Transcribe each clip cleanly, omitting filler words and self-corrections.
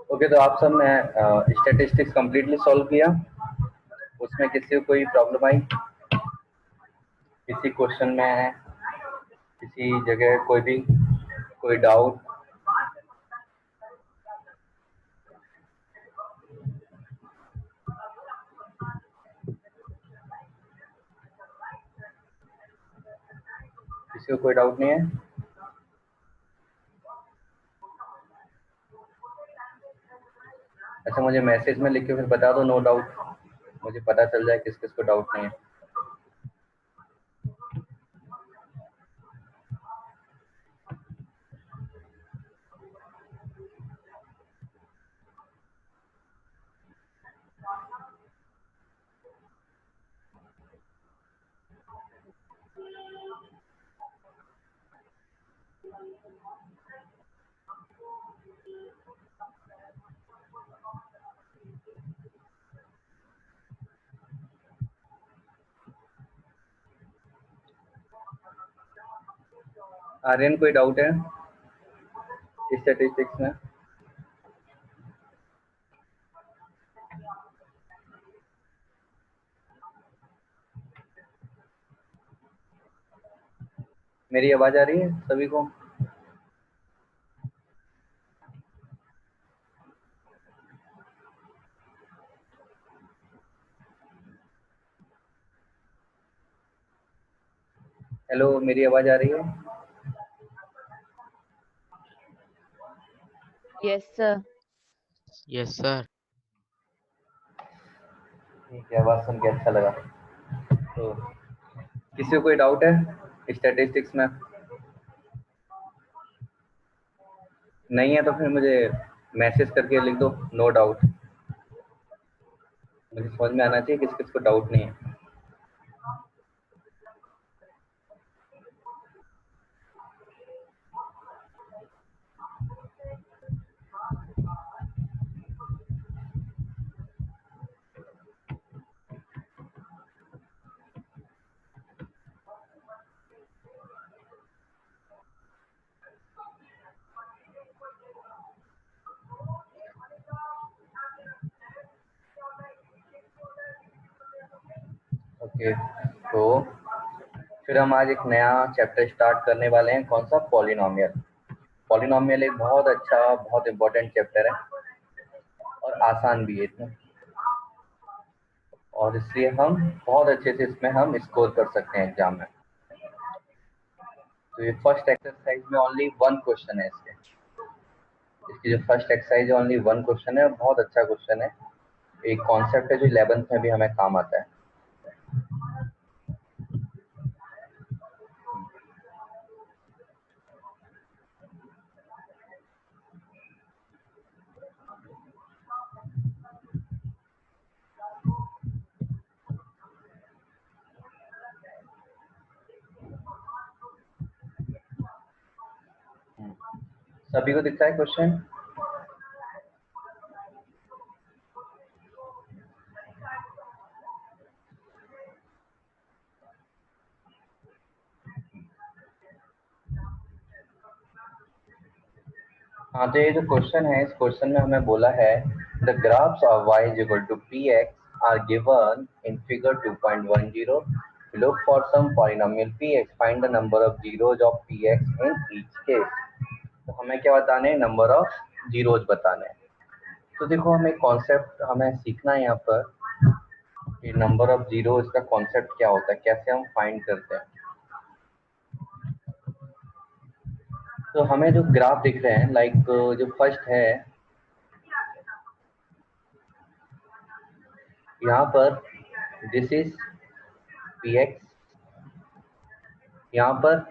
Okay, तो आप सबने स्टैटिस्टिक्स कंप्लीटली सॉल्व किया? उसमें किसी को कोई प्रॉब्लम आई, किसी क्वेश्चन में, किसी जगह कोई डाउट? किसी को कोई डाउट नहीं है? अच्छा, मुझे मैसेज में लिख के फिर बता दो, नो डाउट, मुझे पता चल जाए किस किस को डाउट नहीं है। आर्यन, कोई डाउट है स्टैटिस्टिक्स में? मेरी आवाज आ रही है सभी को? हेलो, मेरी आवाज आ रही है? Yes, sir. Yes, sir. ठीक है, आवाज सुन के अच्छा लगा। तो किसी को कोई डाउट है स्टैटिस्टिक्स में? नहीं है तो फिर मुझे मैसेज करके लिख दो, नो डाउट। मुझे समझ में आना चाहिए किस किस को डाउट नहीं है। ओके, तो फिर हम आज एक नया चैप्टर स्टार्ट करने वाले हैं। कौन सा? पॉलिनोमियल। पॉलिनोमियल एक बहुत अच्छा, बहुत इंपॉर्टेंट चैप्टर है और आसान भी है इतना, और इसलिए हम बहुत अच्छे से इसमें हम स्कोर कर सकते हैं एग्जाम में। तो ये फर्स्ट एक्सरसाइज में ओनली वन क्वेश्चन है इसकी जो फर्स्ट एक्सरसाइज है ओनली वन क्वेश्चन है, और बहुत अच्छा क्वेश्चन है। एक कॉन्सेप्ट है जो 11th में भी हमें काम आता है। सभी को दिखता है क्वेश्चन? हाँ, तो ये जो क्वेश्चन है, इस क्वेश्चन में हमें बोला है the graphs of y is equal to p x are given in figure 2.10। Look for some polynomial p x, find the number of zeros of p x in each case. तो हमें क्या बताने हैं? Number of zeros बताने हैं। तो देखो, हमें कॉन्सेप्ट हमें सीखना है यहाँ पर कि नंबर ऑफ जीरोज का कॉन्सेप्ट क्या होता है, कैसे हम फाइंड करते हैं। तो हमें जो ग्राफ दिख रहे हैं, लाइक जो फर्स्ट है यहाँ पर, दिस इज पी एक्स, यहाँ पर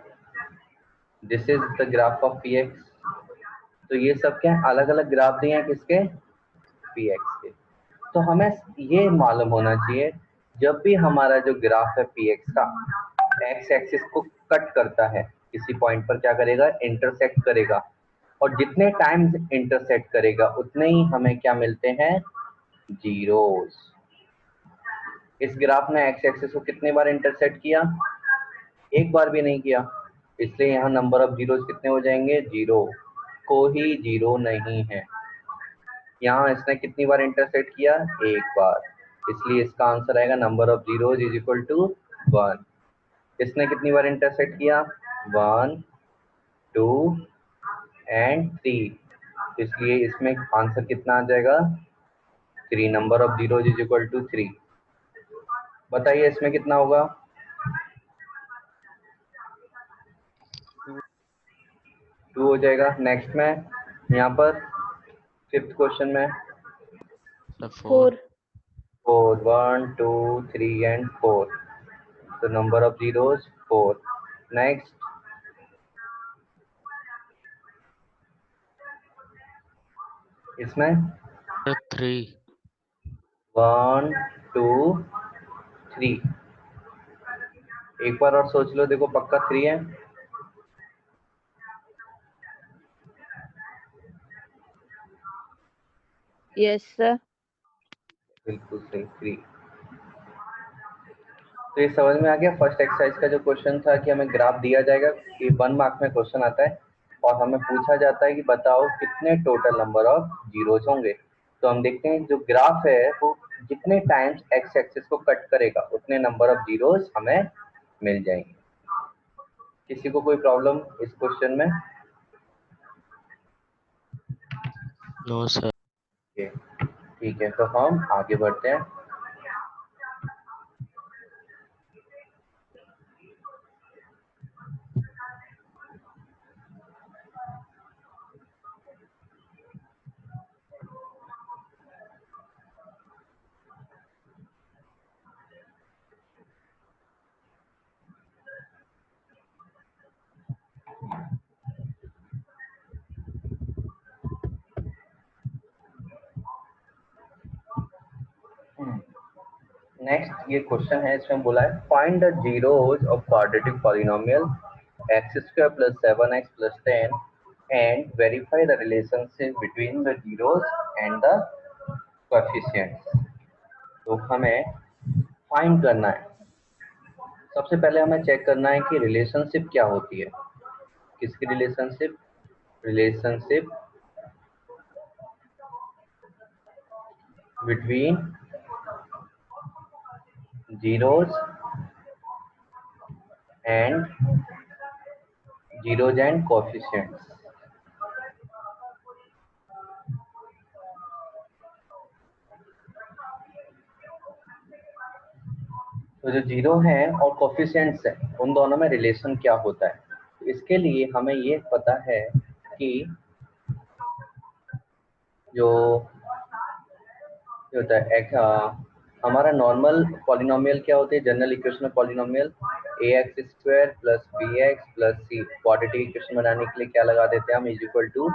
this is the graph of p x. तो ये सब क्या है? अलग अलग ग्राफ दिए हैं किसके? पी एक्स के। तो हमें ये मालूम होना चाहिए, जब भी हमारा जो ग्राफ है पी एक्स का एक्स एक्सिस को कट करता है, किसी पॉइंट पर क्या करेगा? इंटरसेक्ट करेगा, और जितने टाइम्स इंटरसेक्ट करेगा उतने ही हमें क्या मिलते हैं? जीरोस। इस ग्राफ ने एक्स एक्सिस को कितने बार इंटरसेक्ट किया? एक बार भी नहीं किया, इसलिए यहाँ नंबर ऑफ जीरोस कितने हो जाएंगे? जीरो। कोई जीरो नहीं है। यहाँ इसने कितनी बार इंटरसेक्ट किया? एक बार, इसलिए इसका आंसर आएगा number of zeros is equal to 1। इसने कितनी बार इंटरसेक्ट किया? 1, 2 एंड 3, इसलिए इसमें आंसर कितना आ जाएगा? 3। Number of zeros is equal to 3। बताइए इसमें कितना होगा? 2 हो जाएगा। नेक्स्ट में यहाँ पर फिफ्थ क्वेश्चन में The 4. 4. 4, 1, 2, 3 एंड 4। तो नंबर ऑफ जीरोज 4। नेक्स्ट इसमें The 3. 1, 2, 3। एक बार और सोच लो, देखो पक्का 3 है। Yes, sir. बिल्कुल सही, 3। तो ये समझ में आ गया। फर्स्ट एक्सरसाइज का जो क्वेश्चन था कि हमें ग्राफ दिया जाएगा, कि 1 मार्क में क्वेश्चन आता है और हमें पूछा जाता है कि बताओ कितने टोटल नंबर ऑफ जीरोज होंगे। तो हम देखते हैं जो ग्राफ है वो जितने टाइम्स एक्स एक्सिस को कट करेगा उतने नंबर ऑफ जीरोज हमें मिल जाएंगे। किसी को कोई प्रॉब्लम इस क्वेश्चन में? No, sir. ठीक है, तो हम आगे बढ़ते हैं। नेक्स्ट ये क्वेश्चन है, इसमें बोला है find the zeros of quadratic polynomial x² + 7x + 10 and verify the relationship between the zeros and the coefficients। तो हमें फाइंड करना है, सबसे पहले हमें चेक करना है कि रिलेशनशिप क्या होती है। किसकी relationship? Relationship between zeros and coefficients. तो जो जीरो हैं और कोएफिशिएंट्स हैं उन दोनों में रिलेशन क्या होता है। तो इसके लिए हमें ये पता है कि जो होता है एक हमारा नॉर्मल पॉलिनोमियल क्या होते हैं, general equation of polynomial ax² + bx + c। Quadratic equation बनाने के लिए क्या लगा देते हैं हम, इज इक्वल टू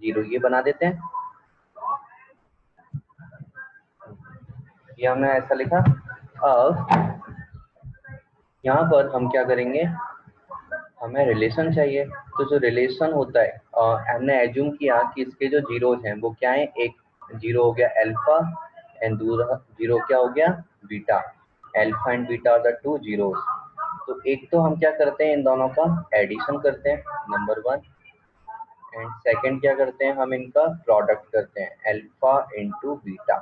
0, ये बना देते हैं। ये हमने ऐसा लिखा। अब यहाँ पर हम क्या करेंगे, हमें रिलेशन चाहिए। तो जो रिलेशन होता है हमने एज्यूम किया कि इसके जो जीरोज हैं वो क्या है, एक जीरो हो गया अल्फा एंड दूसरा जीरो क्या हो गया beta. Alpha and beta are the two zeros. तो एक तो हम क्या करते हैं, इन दोनों का एडिशन करते हैं, नंबर 1। एंड सेकंड क्या करते हैं, हम इनका प्रोडक्ट करते हैं, अल्फा इंटू बीटा।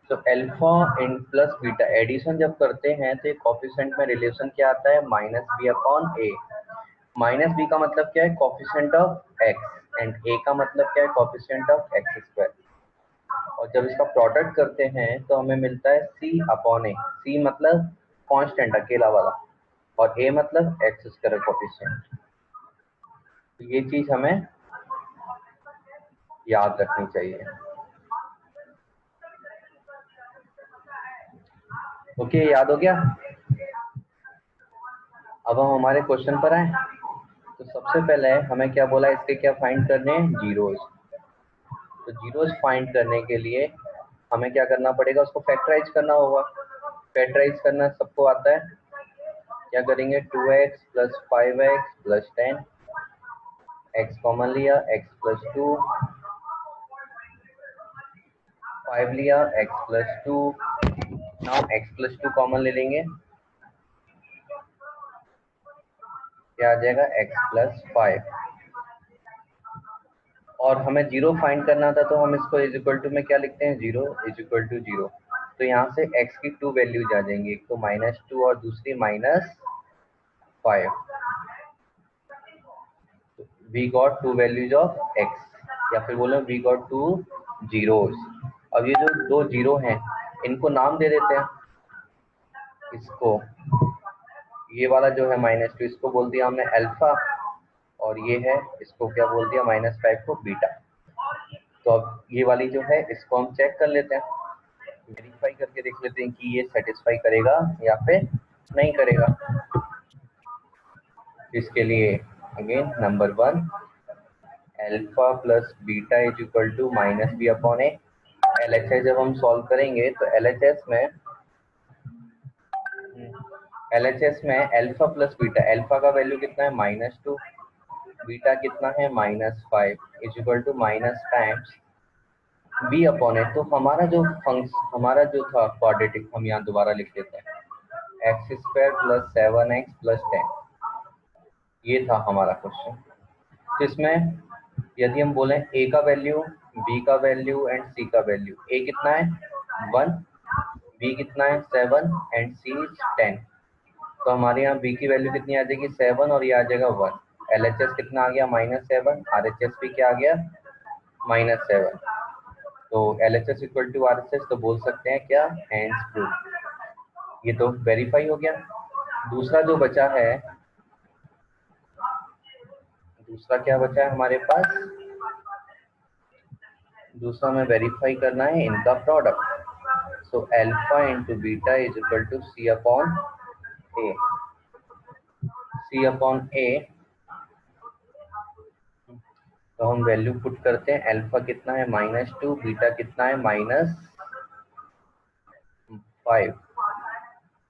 तो alpha in plus beta addition जब करते हैं तो कोएफिशिएंट में रिलेशन क्या आता है, -b/a। माइनस बी का मतलब क्या है, कोएफिशिएंट ऑफ एक्स, एंड ए का मतलब क्या है, कोएफिशिएंट ऑफ x²। और जब इसका प्रोडक्ट करते हैं तो हमें मिलता है c/a। c मतलब कांस्टेंट अकेला वाला, और a मतलब x² कोएफिशिएंट। तो ये चीज हमें याद रखनी चाहिए। ओके, याद हो गया। अब हम हमारे क्वेश्चन पर आए। तो सबसे पहले हमें क्या बोला, इसके क्या फाइंड करने हैं, जीरोज। तो जीरोज फाइंड करने के लिए हमें क्या करना पड़ेगा, उसको फैक्टराइज करना होगा। फैक्टराइज करना सबको आता है। क्या करेंगे, 2x + 5x + 10, x कॉमन लिया, x + 2, 5 लिया, x + 2। नाउ x + 2 कॉमन ले लेंगे, क्या आ जाएगा, x + 5। और हमें जीरो फाइंड करना था तो हम इसको इज इक्वल टू में क्या लिखते हैं, 0 इज इक्वल टू 0। तो यहाँ से x की 2 वैल्यूज आ जाएंगी, एक तो -2 और दूसरी -5। We got 2 values of x, या फिर बोलो वी गॉट 2 जीरोज। अब ये जो दो जीरो हैं इनको नाम दे देते हैं। इसको, ये वाला जो है -2, इसको बोल दिया हमने अल्फा, और ये है इसको क्या बोल दिया, -5 को बीटा। तो अब ये वाली जो है इसको हम चेक कर लेते हैं, वेरीफाई करके देख लेते हैं कि ये सेटिस्फाई करेगा या फिर नहीं करेगा। इसके लिए again number 1, alpha + beta is equal to -b/a। LHS जब हम सॉल्व करेंगे तो LHS में अल्फा + बीटा, अल्फा का वैल्यू कितना है, -2, बीटा कितना है, -5 is equal to minus times b/a। तो हमारा जो था क्वाड्रेटिक, हम यहाँ दोबारा लिख देते हैं, x² + 7x + 10। ये था हमारा क्वेश्चन। तो इसमें यदि हम बोलें a का वैल्यू, b का वैल्यू एंड c का वैल्यू, a कितना है 1, b कितना है 7 एंड c 10। तो हमारे यहाँ b की वैल्यू कितनी आ जाएगी, 7, और ये आ जाएगा 1। LHS कितना आ गया, -7, RHS भी क्या आ गया, -7। तो LHS इक्वल टू RHS, तो बोल सकते हैं क्या, हैंड्स प्रूफ। ये तो वेरीफाई हो गया। दूसरा जो बचा है, दूसरा क्या बचा है हमारे पास, दूसरा में वेरीफाई करना है इनका product. So alpha into beta is equal to c/a। c/a, तो हम वैल्यू पुट करते हैं, अल्फा कितना है -2, बीटा कितना है 5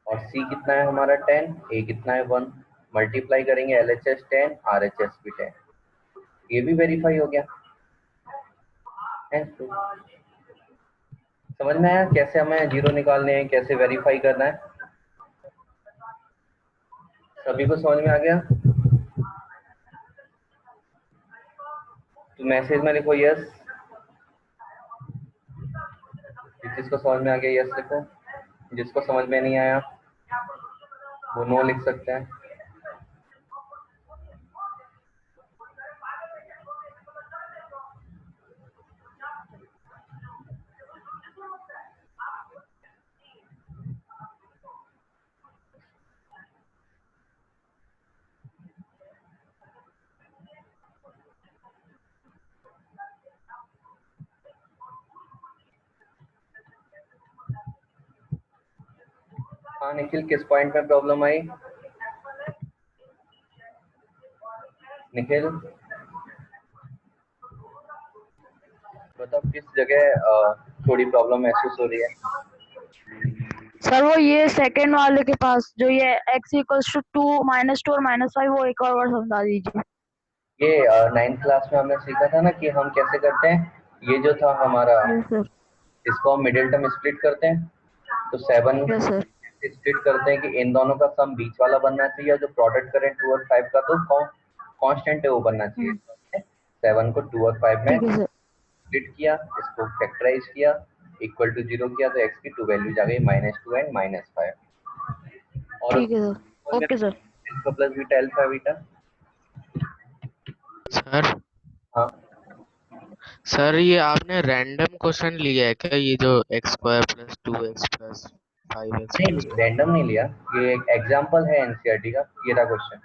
और C कितना है हमारा 10, A कितना है 1, मल्टीप्लाई करेंगे LHS 10, RHS भी 10, ये भी वेरीफाई हो गया है। तो समझ में आया कैसे हमें जीरो निकालने हैं, कैसे वेरीफाई करना है? सभी को समझ में आ गया? तो मैसेज में लिखो यस, जिसको समझ में आ गया यस लिखो, जिसको समझ में नहीं आया वो नो लिख सकते हैं। हाँ निखिल, किस पॉइंट में प्रॉब्लम आई? निखिल बताओ किस जगह थोड़ी प्रॉब्लम महसूस हो रही है? सर वो ये सेकंड वाले के पास जो ये x इक्वल्स टू 2 -2 और -5, वो एक और बार समझा दीजिए। ये 9th क्लास में हमने सीखा था ना कि हम कैसे करते हैं। ये जो था हमारा, यस सर। इसको हम मिडिल टर्म स्प्लिट करते हैं, तो 7 यस सर। स्प्लिट करते हैं कि इन दोनों का सम बीच वाला बनना चाहिए, जो प्रोडक्ट करें 2 और 5 का तो कांस्टेंट है वो बनना चाहिए। 7 को 2 और 5 में ठीक है सर। स्प्लिट किया, इसको फैक्टराइज किया, इक्वल टू 0 किया, तो x की 2 वैल्यूज आ गई -2 एंड -5। और ठीक है सर। Okay sir. इसका plus beta alpha beta. Sir हाँ सर ये आपने रैंडम क्वेश्चन लिया है क्या, ये जो x² + 2x + 5x नहीं, + 10? रैंडम नहीं लिया, ये एक एग्जांपल है एनसीईआरटी का, ये रहा क्वेश्चन।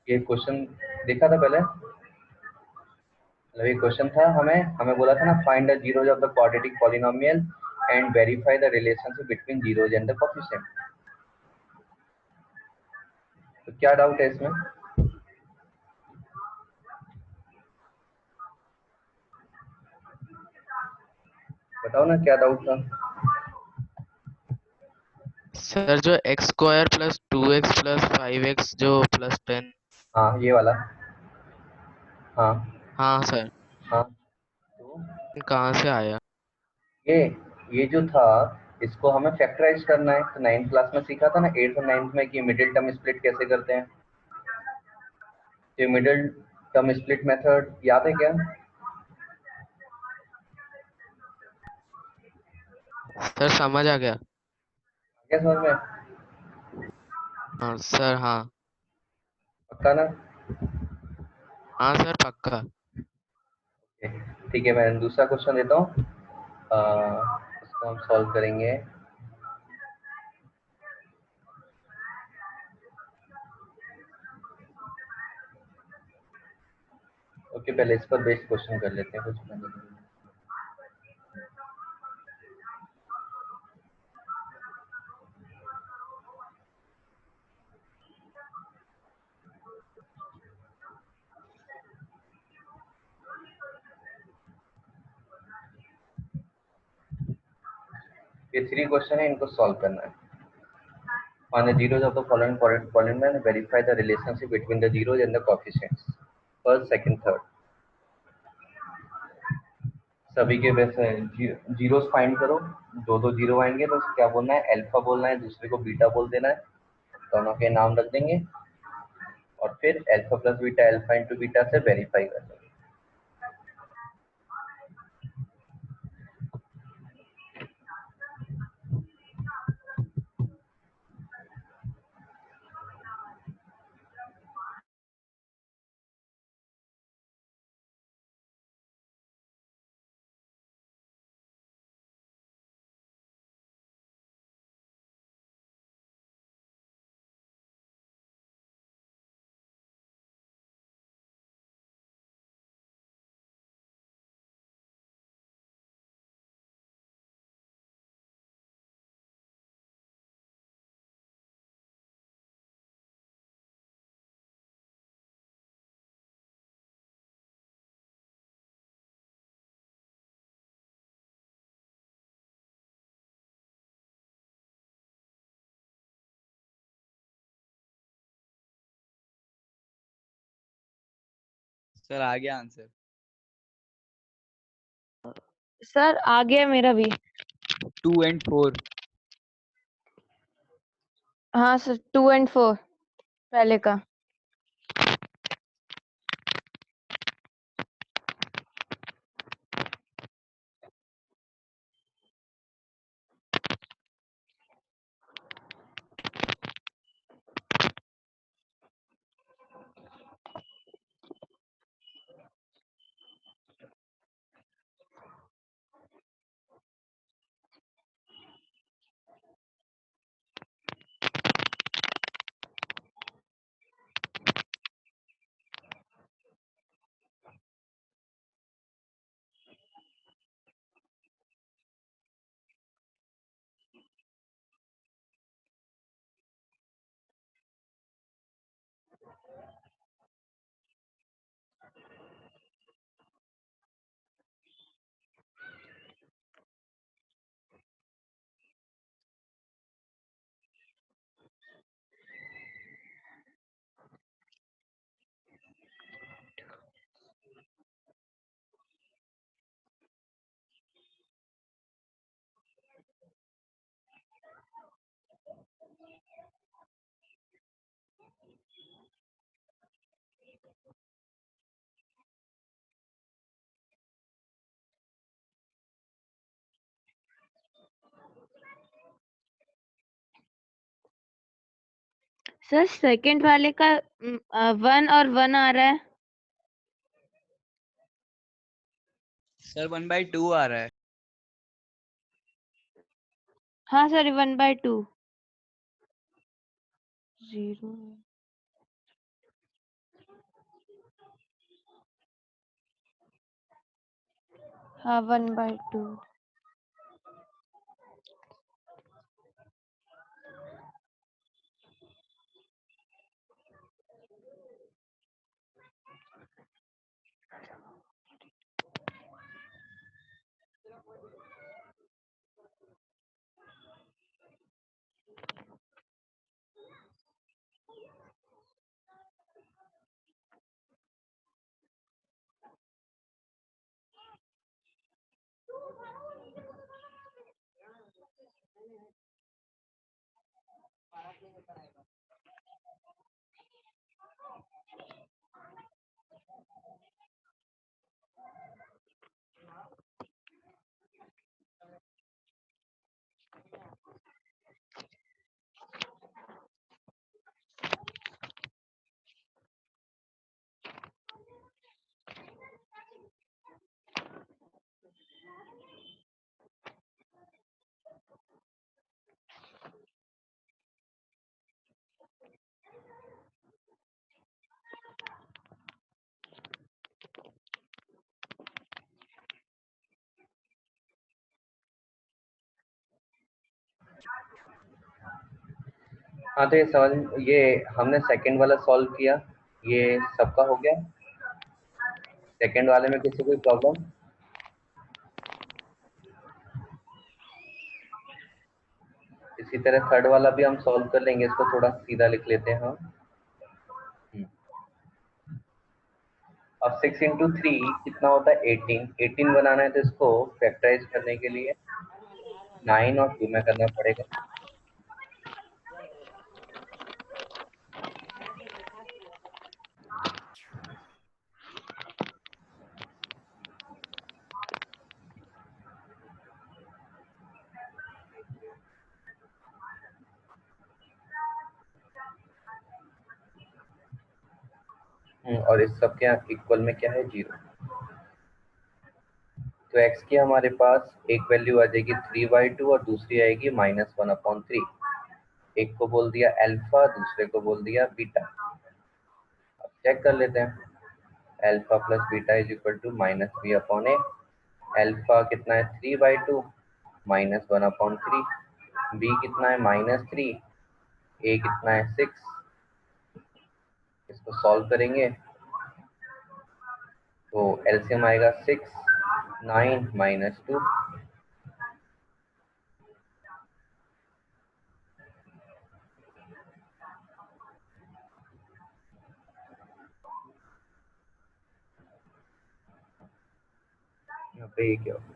ये क्वेश्चन देखा था पहले, मतलब ये क्वेश्चन था, हमें हमें बोला था ना, find the zeros of the quadratic polynomial and verify the relationship between zeros and the coefficient. तो क्या डाउट है इसमें? बताओ ना क्या डाउट था। सर जो x² + 2x + 5x जो +10। हाँ ये वाला। हाँ हाँ सर, हाँ, तो कहाँ से आया? ये ये जो था, इसको हमें फैक्टराइज करना है। तो 9th क्लास में सीखा था ना, 8th और 9th में, कि मिडिल टर्म स्प्लिट कैसे करते हैं। ये मिडिल टर्म स्प्लिट मेथड याद है क्या? सर समझ आ गया। क्या समझ में? हाँ सर, हाँ। पक्का ना? हाँ सर, पक्का। ठीक है, मैं दूसरा क्वेश्चन देता हूँ, इसको हम सॉल्व करेंगे। ओके, पहले इस पर बेस्ड क्वेश्चन कर लेते हैं कुछ पहले। ये 3 क्वेश्चन है, इनको सॉल्व करना है। Find the zeros of the following polynomial and verify the relationship between the zeros and the coefficients. First, second, third. सभी के वैसे जीरोस फाइंड करो। दो दो जीरो आएंगे तो क्या बोलना है, अल्फा बोलना है, दूसरे को बीटा बोल देना है, दोनों के नाम रख देंगे और फिर alpha plus beta alpha into beta से वेरीफाई कर देंगे। सर आ गया आंसर। सर आ गया मेरा भी। 2 and 4। हाँ सर 2 and 4 पहले का। सर सेकंड वाले का 1 और 1 आ रहा है। सर 1/2 आ रहा है। हाँ सर 1/2 0। हाँ 1/2। हाँ तो ये हमने सेकंड वाला सॉल्व किया, ये सबका हो गया। सेकंड वाले में किसी कोई प्रॉब्लम? इसी तरह थर्ड वाला भी हम सॉल्व कर लेंगे, इसको थोड़ा सीधा लिख लेते हैं हम। अब 6 इंटू 3 कितना होता है 18। 18 बनाना है तो इसको फैक्टराइज करने के लिए 9 और 2 में करना पड़ेगा। और इस सब के इक्वल में क्या है 0। तो x की हमारे पास एक वैल्यू आ जाएगी 3/2 और दूसरी आएगी -1/3। एक को बोल दिया अल्फा, दूसरे को बोल दिया बीटा। अब चेक कर लेते हैं। Alpha plus beta is equal to -b/a। Alpha कितना है 3/2 -1/3। बी कितना है -3। ए कितना है 6। इसको सॉल्व करेंगे तो एलसीएम आएगा 6 9 -2। पे ये क्या होगा?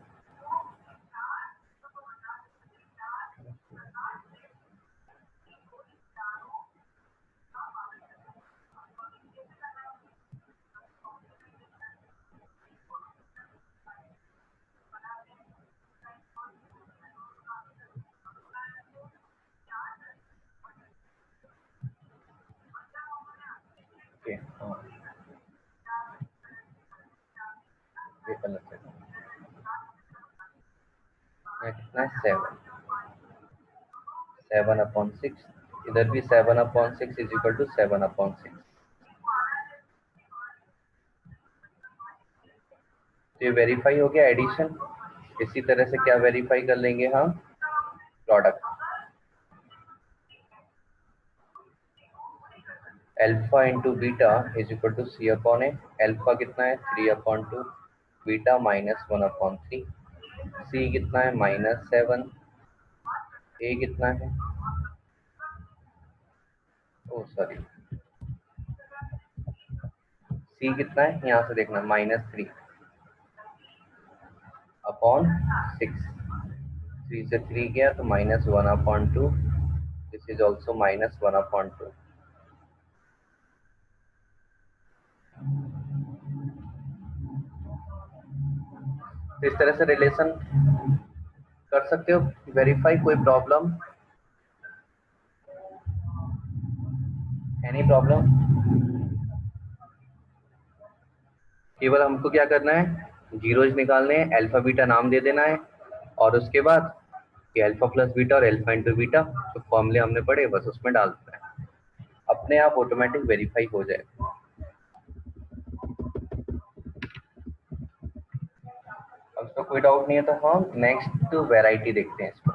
ओके, हाँ ये गलत है। यहाँ कितना है 7/6, इधर भी 7/6 इज इक्वल टू 7/6। तो ये वेरीफाई हो गया एडिशन। इसी तरह से क्या वेरीफाई कर लेंगे हम? Product. Alpha into beta is equal to c upon a. Alpha कितना है 3/2, बीटा -1/3, सी कितना है -7, ए कितना है, ओ सॉरी, सी कितना है यहाँ से देखना -3 अपॉन 6। 3 से 3 गया तो -1/2, दिस इज ऑल्सो -1/2। तो इस तरह से रिलेशन कर सकते हो वेरीफाई। कोई प्रॉब्लम? Any problem? केवल हमको क्या करना है, जीरोज निकालने हैं, अल्फा बीटा नाम दे देना है, और उसके बाद ये अल्फा प्लस बीटा और अल्फा इंटू बीटा जो फॉर्मूले हमने पढ़े बस उसमें डाल देना है, अपने आप ऑटोमेटिक वेरीफाई हो जाएगा। अब इसका कोई डाउट नहीं है तो हम नेक्स्ट वैरायटी देखते हैं इसको।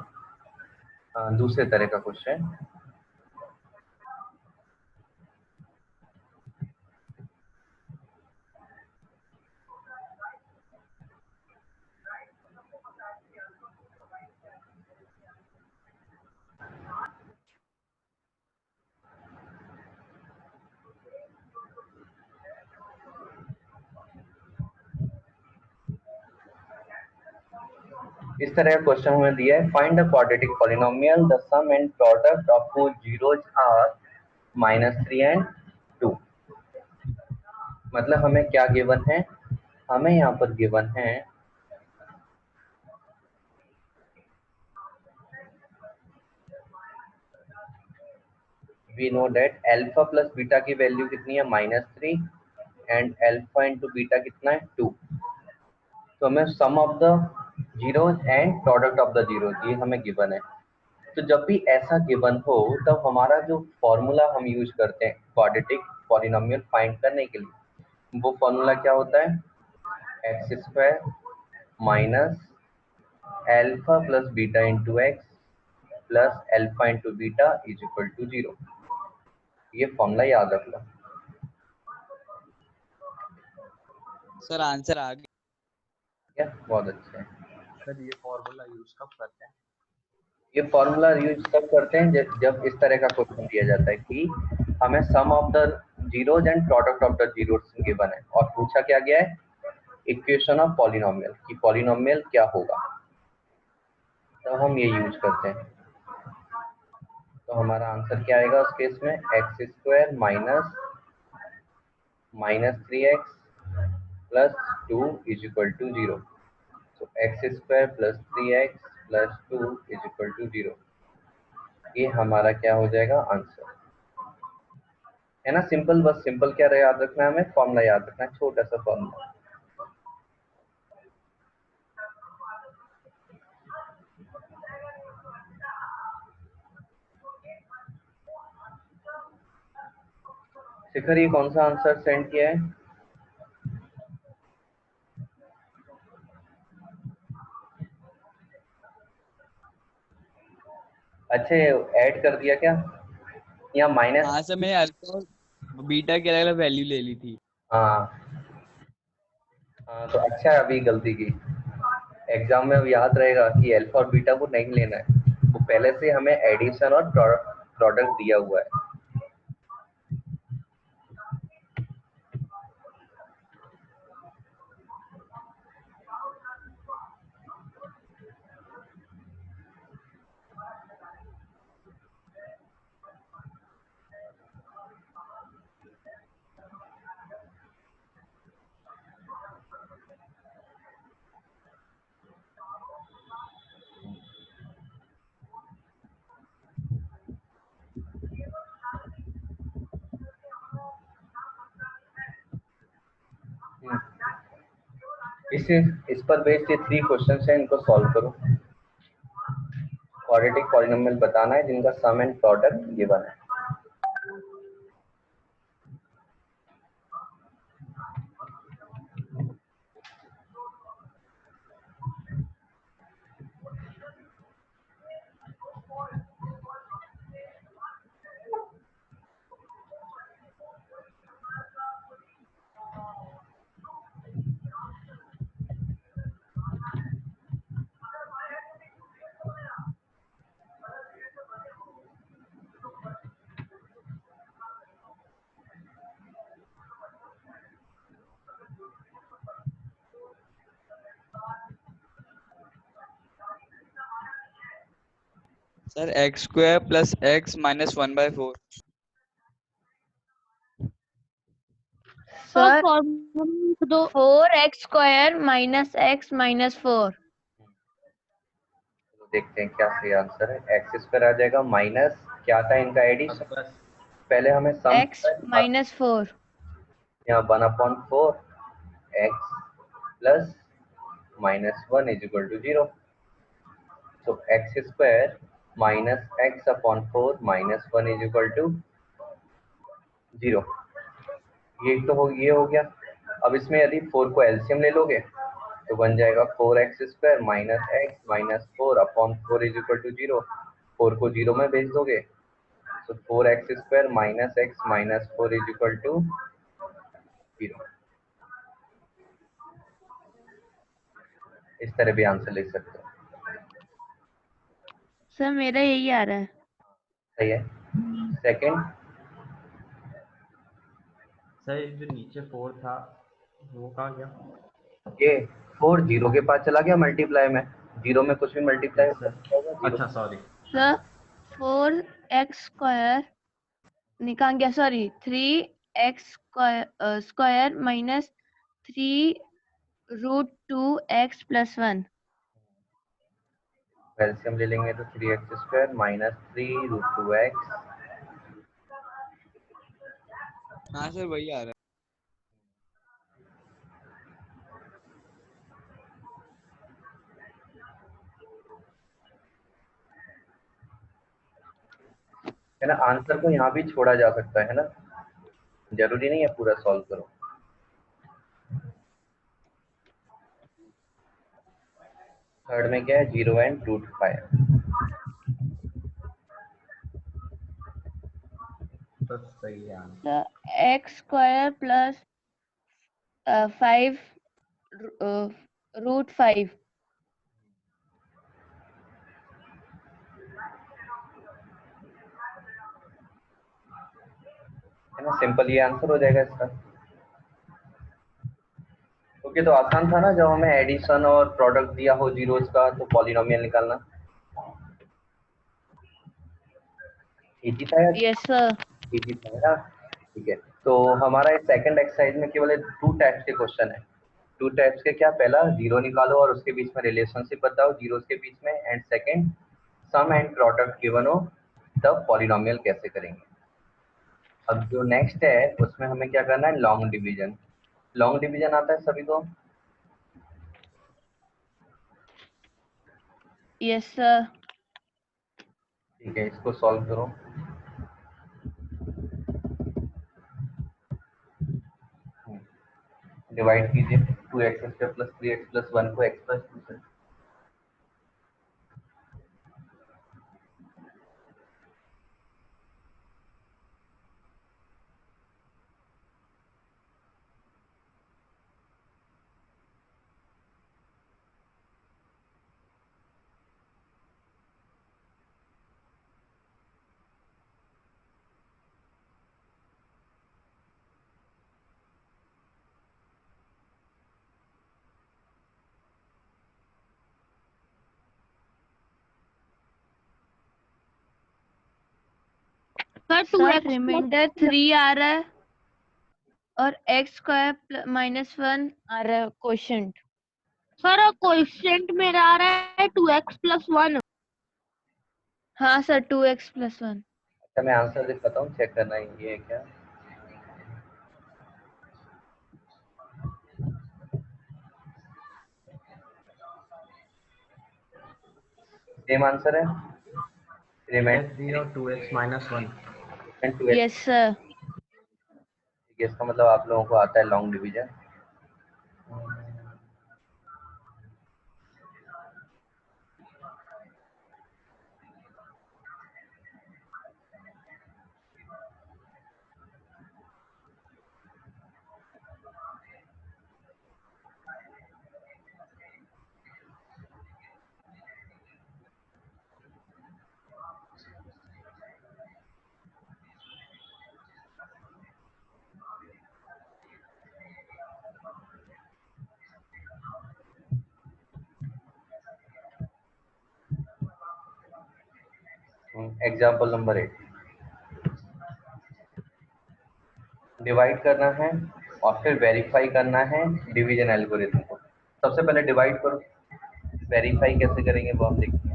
दूसरे तरह का क्वेश्चन। इस तरह का क्वेश्चन हमें दिया है, find the quadratic polynomial the sum and product of whose zeros are -3 and 2। मतलब हमें क्या गिवन है, हमें यहाँ पर गिवन है we know that alpha plus beta की वैल्यू कितनी है -3 एंड अल्फा इंटू बीटा कितना है 2। तो हमें sum of the zeros and product of the zeros ये हमें गिवन है। तो जब भी ऐसा गिवन हो तब हमारा जो फॉर्मूला हम यूज करते हैं क्वाड्रेटिक पॉलिनोमियल फाइंड करने के लिए, वो फॉर्मूला क्या होता है, x² minus alpha plus beta into x plus alpha into beta is equal to 0। ये फॉर्मूला याद रख लो। सर आंसर आ गया। क्या बहुत अच्छा है। सर ये फॉर्मूला यूज कब करते हैं? ये फॉर्मूला यूज तब करते हैं जब इस तरह का क्वेश्चन दिया जाता है कि हमें sum of the zeros and product of the zeros given है और पूछा क्या गया है, इक्वेशन ऑफ पॉलिनोमियल कि पॉलिनोमियल क्या होगा, तो हम ये यूज करते हैं। तो हमारा आंसर क्या आएगा उस केस में, x² -3x plus 2 is equal to 0। तो x² plus 3x plus 2 is equal to 0। ये हमारा क्या हो जाएगा आंसर, है ना। सिंपल, बस सिंपल क्या रहे याद रखना है, हमें फॉर्मूला याद रखना है, छोटा सा फॉर्मूला। शिखर ये कौन सा आंसर सेंड किया है? अच्छे ऐड कर दिया क्या, या माइनस? हाँ सर, मैंने अल्फा और बीटा की अलग अलग वैल्यू ले ली थी। हाँ हाँ, तो अच्छा है अभी गलती की। एग्जाम में अब याद रहेगा कि अल्फा और बीटा को नहीं लेना है, वो पहले से हमें एडिशन और प्रोडक्ट दिया हुआ है। इस पर बेस्ड ये 3 क्वेश्चन हैं, इनको सॉल्व करो। क्वाड्रेटिक पॉलिनोमियल बताना है जिनका सम एंड प्रोडक्ट गिवन है। Sir x square plus x minus 1/4। Sir 4x² minus x minus 4। तो देखते हैं क्या सही आंसर है। एक्स स्क्वायर आ जाएगा माइनस क्या था इनका एडिशन, प्लस पहले हमें सम x माइनस 4। यहाँ 1/4 x plus -1 is equal to 0। तो x square minus x upon 4 -1 is equal to 0। ये हो गया। अब इसमें यदि 4 को एलसीएम ले लोगे तो बन जाएगा 4x square minus x minus 4 upon 4 is equal to 0। 4 को 0 में भेज दोगे तो 4x square minus x minus 4 is equal to 0। इस तरह भी आंसर लिख सकते हो। सर मेरा यही आ रहा है। सही है। सेकंड, सर ये जो नीचे 4 था वो कहाँ गया? ये 4 0 के पास चला गया मल्टीप्लाई में। 0 में कुछ भी मल्टीप्लाई यस सर। होगा अच्छा सॉरी। सर 4x² निकाल गया, sorry 3x square minus 3√2x plus 1। LCM ले लेंगे तो 3x स्क्वायर माइनस 3√2x। हाँ सर वही आ रहा है। है ना, आंसर को यहाँ भी छोड़ा जा सकता है ना, जरूरी नहीं है पूरा सॉल्व करो। थर्ड में क्या है 0 एंड √5। तो सही है आंसर। x² plus 5√5। है ना, सिंपल ये आंसर हो जाएगा इसका। ओके, तो आसान था ना, जब हमें एडिशन और प्रोडक्ट दिया हो जीरोस का तो पॉलिनोमियल निकालना इजी था यार। Yes sir. इजी था ना। ठीक है, तो हमारा इस सेकंड एक्सरसाइज में केवल 2 टाइप्स के क्वेश्चन है। 2 टाइप्स के क्या, पहला जीरो निकालो और उसके बीच में रिलेशनशिप बताओ जीरोस के बीच में, and second some and product given हो तब पॉलिनोमियल कैसे करेंगे। अब जो नेक्स्ट है उसमें हमें क्या करना है, लॉन्ग डिवीजन। लॉन्ग डिवीजन आता है सभी को? Yes sir. ठीक है, इसको सॉल्व करो। डिवाइड कीजिए 2x² प्लस 3x प्लस 1 को x प्लस 2 से। सर रिमाइंडर 3 आ रहा है और x² माइनस 1 आ रहा है क्वेश्चन। सर क्वेश्चन मेरा आ रहा है 2x प्लस 1। हाँ सर 2x प्लस 1। अच्छा, मैं आंसर दिखाता हूँ, चेक करना है ये है क्या। सेम आंसर है प्लस 3 और 2x minus 1। And 2x। Yes sir. इसका मतलब आप लोगों को आता है long division. Example number 8, divide करना है और फिर वेरीफाई करना है डिवीजन एल्गोरिथम को। सबसे पहले डिवाइड करो, वेरीफाई कैसे करेंगे वो हम देखते हैं।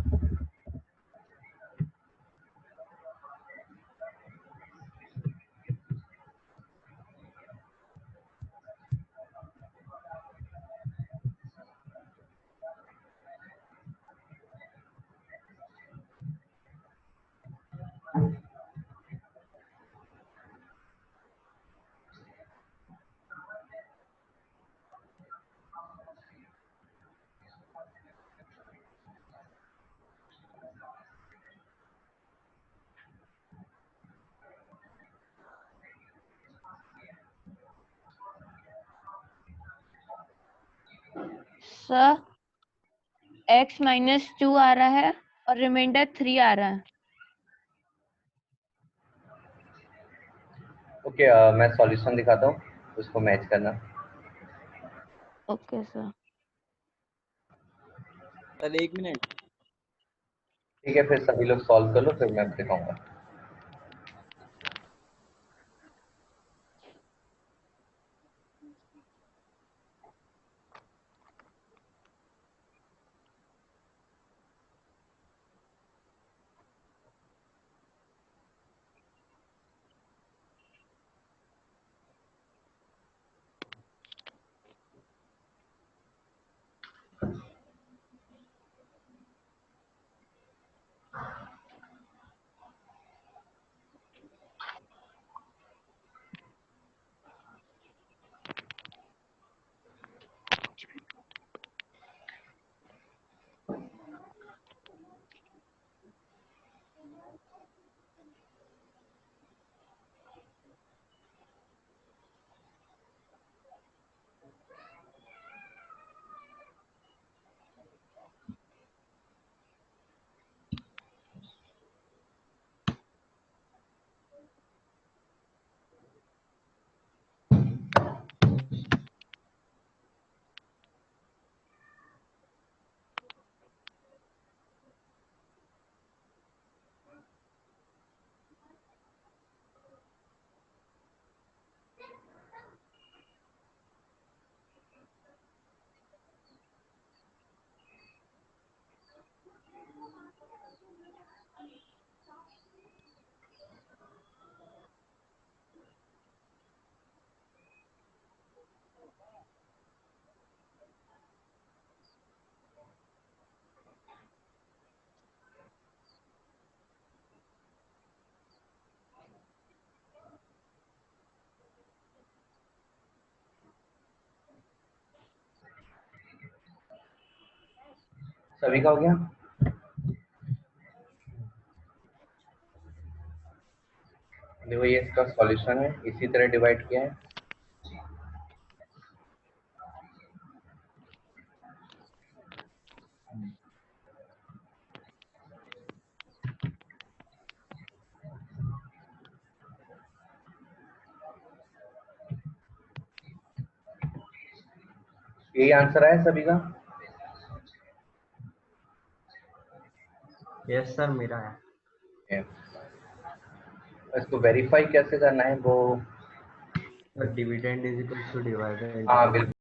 सर x माइनस 2 आ रहा है और रिमाइंडर 3 आ रहा है। ओके, मैं सॉल्यूशन दिखाता हूँ, उसको मैच करना। Okay sir. Sir 1 minute. ठीक है, फिर सभी लोग सॉल्व कर लो, फिर मैं दिखाऊंगा। सभी का हो गया? देखो ये इसका सॉल्यूशन है, इसी तरह डिवाइड किया है। यही आंसर आया सभी का? यस सर, मेरा है। इसको वेरीफाई कैसे करना है वो? Dividend is equal two divided. हाँ बिल्कुल।